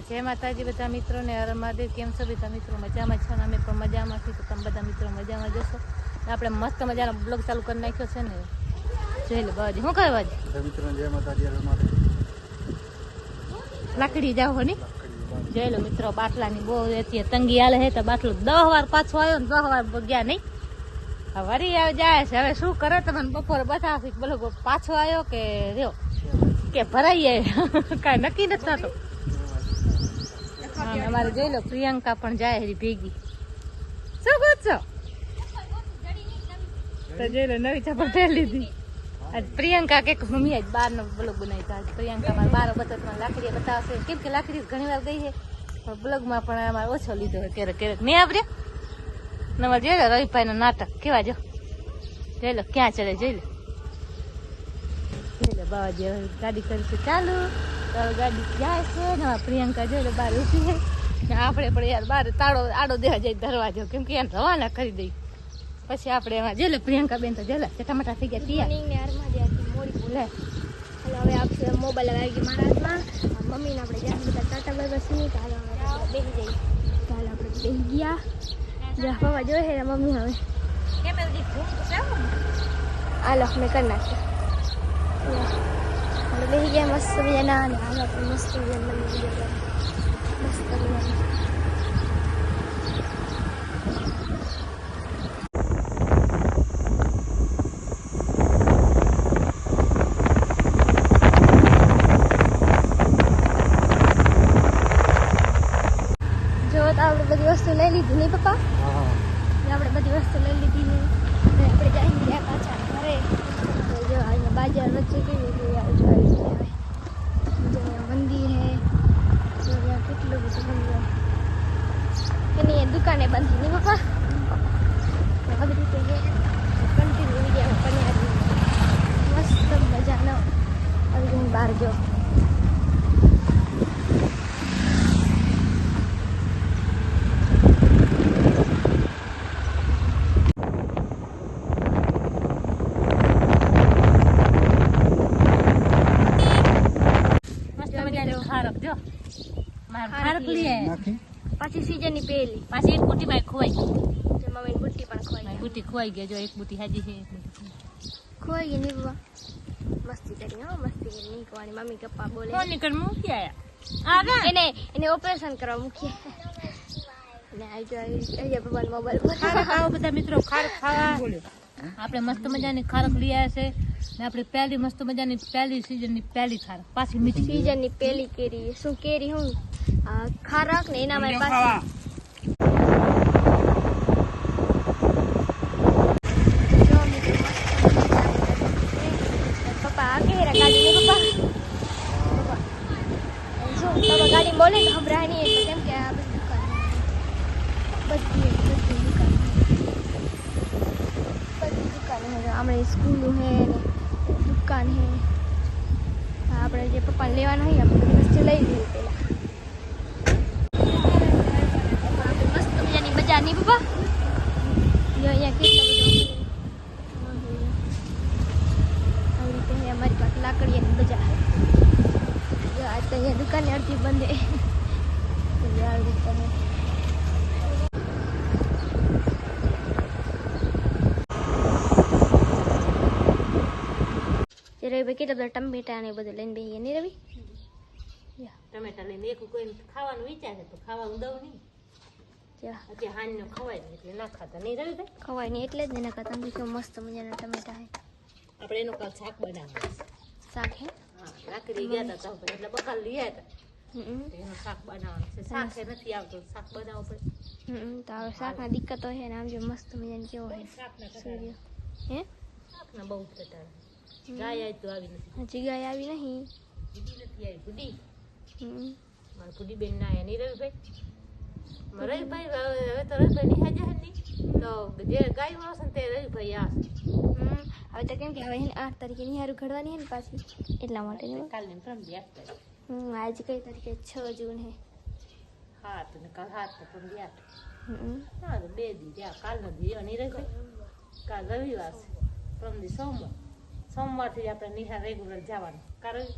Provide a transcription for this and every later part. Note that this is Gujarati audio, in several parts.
જય માતાજી બધા મિત્રોને હર મહાદેવ. કેમ છો બધા મિત્રો? મજામાં છો ને? અમે પણ મજામાં છીએ. તો તમે બધા મિત્રો મજામાં જશો. આપણે મસ્ત મજાનો બ્લોગ ચાલુ કરી નાખ્યો છે ને. જોઈ લે બાજી શું કહે બાજી મિત્રો જય માતાજી હર મહાદેવ. લાકડી જાવ ને જોઈ લો મિત્રો. બાટલાની બહુ અત્યારે તંગી હાલે છે. તો બાટલો 10 વાર પાછો આવ્યો ને 10 વાર ગયા નહીં. વરી જાય છે. હવે શું કરે તમને બપોરે બતાવશે. બોલો પાછો આવ્યો કે રહ્યો કે ભરાઈ જાય કાંઈ નક્કી નથી થતું. અમારે જોઈ લો પ્રિયંકા પણ જાય હરી ભેગી. શું કહો છો? તો જોઈ લો નવી ચપ્પલ પહેરી લીધી. પ્રિયંકા કે મમ્મી આજ બહારનો બ્લોગ બનાવી હતા. પ્રિયંકા મારે બાર બતાવવા લાકડી બતાવશે. કેમ કે લાકડી ઘણી વાર ગઈ છે પણ બ્લોગમાં પણ અમારે ઓછો લીધો હોય ક્યારેક ક્યારેક નહીં આપણે. નવા જોઈ લો રવિભાઈનું નાટક કેવા જો. જોઈ લો ક્યાં ચડે જોઈ લો. જોઈ લો બાવાજી ગાડી કરીશું ચાલુ. તો ગાડી જાય છે ને પ્રિયંકા જોઈ લો બહાર ઊભી છે ને આપણે પણ યાર બહાર તાળો આડો દેવા જાય દરવાજો કેમ કે એને રવાના કરી દઈ. પછી આપણે એમાં જોઈ લો પ્રિયંકા બેન તો જોઈ લો ચટામટા થઈ ગયા તૈયાર. લે હવે આપણે મોબાઈલ આવી ગઈ મારા હાથમાં. મમ્મીને આપણે જ્યાં બધા ટાટા બાય છીએ ચાલો બેસી જઈએ. ચાલો આપણે બેસી ગયા. જ્યાં પપ્પા જોઈએ છે મમ્મી હવે હાલો મેં કરી નાખ્યું. આપણે બેસી ગયા મસ્ત મજાના અને હાલ આપણે મસ્ત મજાના મસ્ત મજાના બધી વસ્તુ લઈ લીધી નહીં પપ્પા? આપણે બધી વસ્તુ લઈ લીધી ને આપણે જઈ ગયા પાછા ઘરે. જો અહીંયા બાજાર વચ્ચે કેવી મંદિર હે કેટલું બધું મંદિર એની દુકાને બંધ નહીં પપ્પા? આવી રીતે કન્ટિન્યુ વિડીયો બન્યા મસ્ત મજાનો આવી બહાર જો. પાછી સીઝનની પહેલી પાછી એક બુટી માં ખોવાઈ ગઈ. મમ્મીની બુટ્ટી પણ ખોવાઈ બુટી ખોવાઈ ગઈ. જો એક બુટી હાજી છે ખોવાઈ ગઈ નહીં બાબા. મસ્તી કરી હો મસ્તી કરી નહીં ખોવાની. મમ્મી પપ્પા બોલે કોણ નીકળ મૂકી આયા એને ઓપરેશન કરવા મૂકીએ ને આવી ભગવાન મોબાઈલ પર ખાવા બધા મિત્રો ખારક ખાવા. આપણે મસ્ત મજાની ખારક લઈ આવ્યા છે ને આપણે પહેલી મસ્ત મજાની પહેલી સીઝનની પહેલી ખારક પાછી મીઠી સીઝનની પહેલી કેરી. શું કેરી હું ખારક ને એના માં પાછી પપ્પા આ કેરા ગાડી ને પપ્પા જો તમે ગાડી બોલે ને હમણાં નહીં એટલે કેમ કે આ બધી દુકાન હમણાં સ્કૂલ હે ને દુકાન હે. આપણે જે પપ્પાને લેવાના હોય આપણે બધી વસ્તુ લઈ લઈએ પહેલાં. મસ્ત મજાની બજાર નહીં પપ્પા? જો અહીંયા કેટલો બધો આવી રીતે અમારી પાસે લાકડીની બજાર. જો આ તો અહીંયા દુકાને અડધી બંધ આવી રીતે રવિભાઈ કેટલા બધા ટમેટા ને બધું લઈને બેસીએ નહીં રવિ? ટમેટા લઈને એક કોઈ ખાવાનું વિચારે તો ખાવાનું દઉં નહીં. અત્યારે હાંજનો ખવાય ને એટલે ના ખાતા નહીં રવિભાઈ? ખવાય નહીં એટલે જ ને ના ખાતા. કેવું મસ્ત મજાના ટમેટા હે. આપણે એનું કાલ શાક બનાવવાનું. શાક હે? હા લાકડી ગયા હતા તો એટલે બકાલ લઈ આવ્યા હતા એનું શાક બનાવવાનું છે. શાક નથી આવતું શાક બનાવવું પડે. તો હવે શાકના દિક્કત હોય છે ને આમ જો મસ્ત મજાની કેવો હોય સૂર્ય હે શાકના બહુ ઘટાડે. ગાય તો આવી નથી. હજી ગાય આવી નહીં. ગુડી નથી આવી. ગુડી મારા ગુડી બેન ના આવ્યા નહીં રવિભાઈ? રવિભાઈ હવે તો રવિભાઈ નિહાજા નહીં તો જે ગાય આવશે ને તે રવિભાઈ આવશે. હવે તો કેમ કે હવે 8 તારીખે નિહારું ઘડવાની હે ને પાછી એટલા માટે કાલની પ્રમદી 8 તારીખ. આજે કઈ તારીખે 6 જૂન હે. હા તો કાલ 7 તો પ્રમદી 8. હા તો 2 દી જ્યાં કાલનો દી નહીં રવિભાઈ. કાલ રવિવાર છે પ્રમદી સોમવાર. સોમવારથી આપણે નિહાર રેગ્યુલર જવાનું કારણ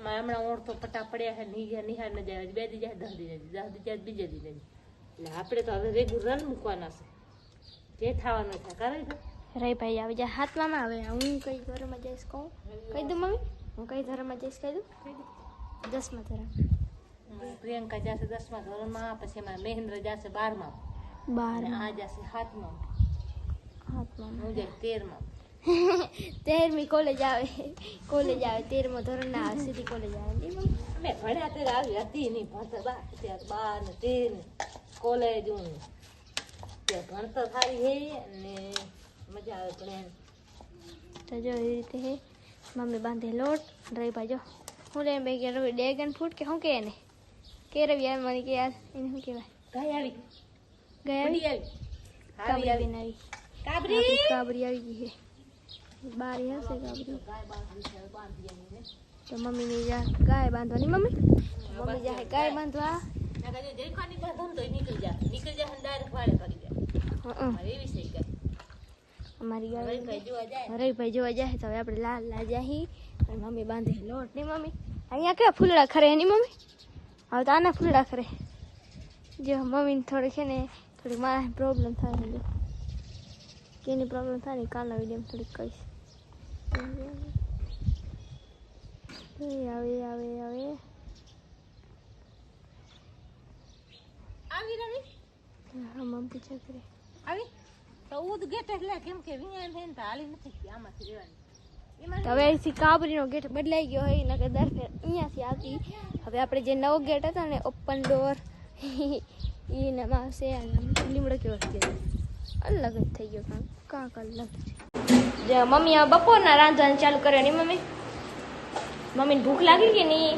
અમારે હમણાં ઓળતો પટ્ટા પડ્યા છે નિહાર ન જાય 2 દી જાય 10 દી જાય 10 દી જાય બીજે દી જાય એટલે આપણે તો હવે રેગ્યુલર મૂકવાના છે જે થવાનું છે કરે છે રહી ભાઈ આવી જાય હાથમાં આવે હું કઈ ધર્મમાં જઈશ કહું કહી દઉં મમ્મી હું કઈ ધર્મમાં જઈશ કહી દઉં 10મા ધર્મ પ્રિયંકા જશે 10મા ધોરણમાં પછી અમારા મહેન્દ્ર જશે 12માં 12 આ જશે 7માં હાથમાં હું જાય 13માં 13મી કોલેજ આવે 13મો ધોરણ ના આવે સીધી કોલેજ આવે નહીં મમ્મી અમે ભણ્યા ત્યારે આવી હતી નહીં ભણતર ત્યારે 12 ને 13 કોલેજ હું ત્યાં ભણતર સારી છે અને મજા આવે ભણે તો જો એવી રીતે હે મમ્મી બાંધે લોટ રહી ભાઈ જો હું લઈને બે ગયા રવિ ડેગન ફૂટ કે શું કે એને કે રવિ યાર મને કે યાર એને શું કહેવાય ગાય આવી ગયા આવી કાબરી આવી આવી કાબરી કાબરી આવી ગઈ છે બારી હશે કાબરી ગાય બાંધી છે તો મમ્મીની ગાય બાંધવાની મમ્મી જાય ગાય બાંધવા જયખાની બાંધો ને તો નીકળી જાય ડાયરેક્ટ વાળે કરી જાય એવી છે ગાય અમારી ગાય ભાઈ જોવા જાય હરેભાઈ જોવા જાય તો હવે આપણે લાલ જાહી અને મમ્મી બાંધે લોટ નહીં મમ્મી અહીંયા કેવા ફૂલડા ખરે નહીં મમ્મી હવે તો આના ફૂલડા ખરે જો મમ્મીને થોડીક છે ને થોડીક મારા પ્રોબ્લેમ થાય છે જો કેની પ્રોબ્લેમ થાય ને કાલના વિડીયો થોડીક કહીશ આવે આવી રવિ હા મમ્મી પૂછે કરે આવી તો ઉદ ગેટ એટલે કેમ કે વિયાન થઈને તો હાલી નથી આમાંથી લેવાની તો હવે અહીંથી કાબરીનો ગેટ બદલાઈ ગયો હોય નકર દર ફેર અહીંયાથી આવતી હવે આપણે જે નવો ગેટ હતો ને ઓપન ડોર એનામાં છે લીમડો કેવો છે અલગ જ થઈ ગયો કાંક અલગ છે મમ્મી આ બપોરના રાંધવાનું ચાલુ કર્યો નહીં મમ્મી મમ્મીને ભૂખ લાગી કે નહીં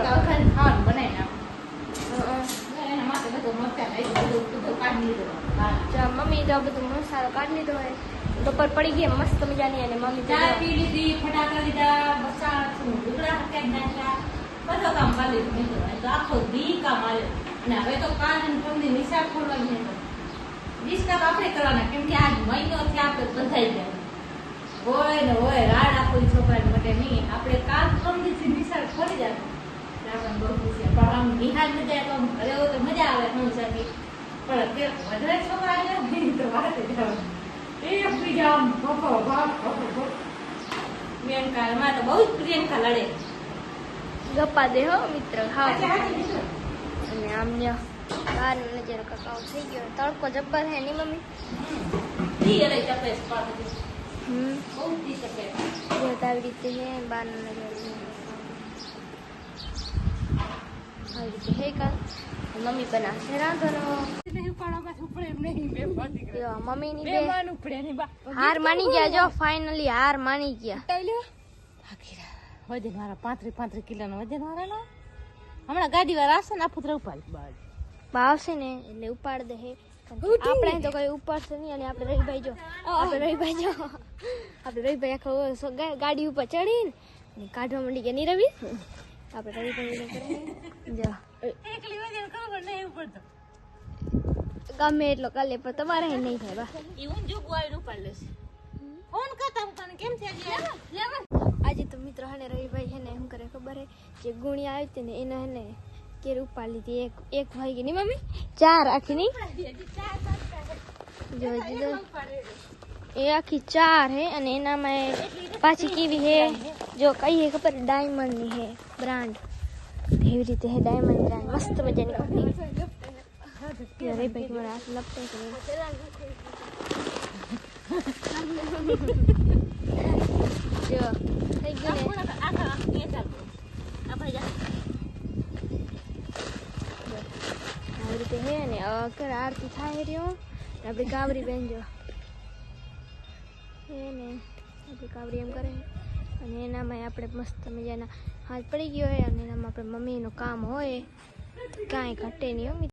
ખાવાનું બનાવી નાખ એના માટે બધું મસાલા બધું કાઢી લીધું મમ્મી તો બધું મસાલો કાઢી લીધો હોય બપોર પડી ગઈ મસ્ત મજાની અને મમ્મી ચા પી લીધી ફટાકા લીધા બસા ઢોકળા હકાઈ નાખ્યા બધો કામ કરી લીધું તો આખો દી કામ આવ્યો અને હવે તો કાલ અને પરમદી નિશાળ ખોલવાની છે ડિસ્કા તો આપણે કરવાના કેમ કે આજ મહિનોથી આપણે બંધાઈ ગયા હોય ને હોય રાડ આખો છોકરાને માટે નહીં આપણે કાલ પરમદીથી નિશાળ ખોલી જાય આપણને બહુ ખુશી પણ આમ નિહાળ મજા તો ઘરે હોય તો મજા આવે હંસાથી પણ અત્યારે વધારે છોકરા આવ્યા તો વાત જ આવે એકબીજા આમ ભફો પ્રિયંકા એમાં તો બહુ જ પ્રિયંકા લડે ગપ્પા દે હો મિત્ર હા આજે હાજી દીધું અને આમ જો બહાર નજર કકાઓ થઈ ગયો તડકો જબ્બર હે ની મમ્મી દી અરે ચપેસ પાડી હમ બહુ દી ચપેસ જો તો આવી રીતે હે બહાર નજર આવી રીતે હે કાલ મમ્મી બનાવશે રાંધવાનો નહીં ઉપાડવા ઉપડે એમ નહીં બે પાડી જો મમ્મીની બે બે માન ઉપડે ની બા હાર માની ગયા જો ફાઇનલી હાર માની ગયા થાકી રહ્યા વજન વાળા 35 કિલોનો વજન વાળાનો હમણાં ગાડી વાળા આવશે ને આ પુત્ર ઉપાડી આવશે ને એટલે ઉપાડ દે હે આપણે તો કઈ ઉપાડશે નહીં અને આપણે રહીભાઈ જો આપણે રહીભાઈ આખો ગાડી ઉપર ચડીને કાઢવા માંડી ગયા નહીં રવિ આપણે રહીભાઈ કરે જો એકલી વજન ખબર નહીં ઉપડતો ગમે એટલો કાલે પણ તમારે નહીં થાય બા ઈ હું જો ગુવાઈ ઉપાડ લેશે ફોન કરતા હું તને કેમ છે આજે તો મિત્ર હને રવિભાઈ હે ને શું કરે ખબર હે જે ગુણી આવી હતી ને એને હે ને કેર ઉપાડ લીધી એક ભાઈ ગઈ ની મમ્મી 4 આખી ની જો એ આખી 4 હે અને એનામાં પાછી કેવી હે જો કઈ હે ખબર ડાયમંડ ની હે બ્રાન્ડ એવી રીતે હે ડાયમંડ બ્રાન્ડ મસ્ત મજાની કંપની રવિભાઈ મને હાથ લપટે છે જો થઈ ગયું ને આવી રીતે હે ને અગર આરતી થાય રહ્યો આપણી કાવરી બેન જો હે ને આપણી કાવરી એમ કરે અને એનામાં આપણે મસ્ત મજાના હાથ પડી ગયો હોય અને એનામાં આપણે મમ્મીનું કામ હોય કાંઈ ઘટે નહીં હો